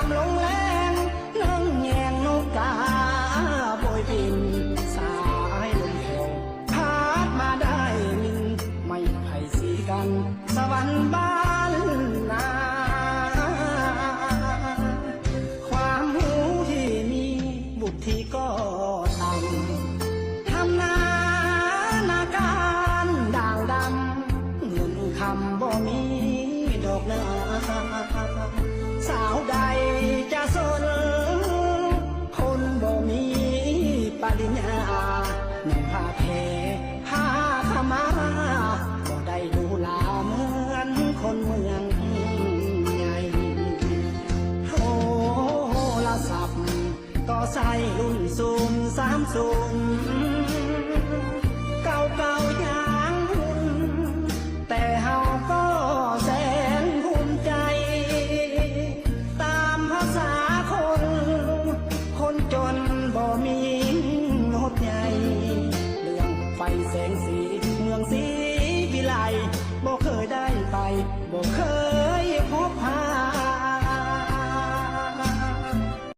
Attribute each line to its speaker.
Speaker 1: ามลงแรงนั่งแยงนกกาโบยบินสายลมแผ่วพัดมาได้มินไม่ไผ่สีกันสวรรค์บ้านนาความหูที่มีบุตรที่ก็ต่ำทำนาการด่างดำเงินคำบ่มีดอกนาสาวใดจะสนคนบ่มีปริญญาหนุ่มผ้าแพรผ้าขมาบ่ได้ดูลาเหมือนคนเมืองใหญ่โทรศัพท์ก็ใส่รุ่นซูม30เก่าๆอย่างหุ่นแต่เฮาก็แสนภูมิใจตามภาษาคนจนบ่มีหดใหญ่เรื่องไฟแสงสีเมืองศรีวิไลบ่เคยได้ไปบ่เคย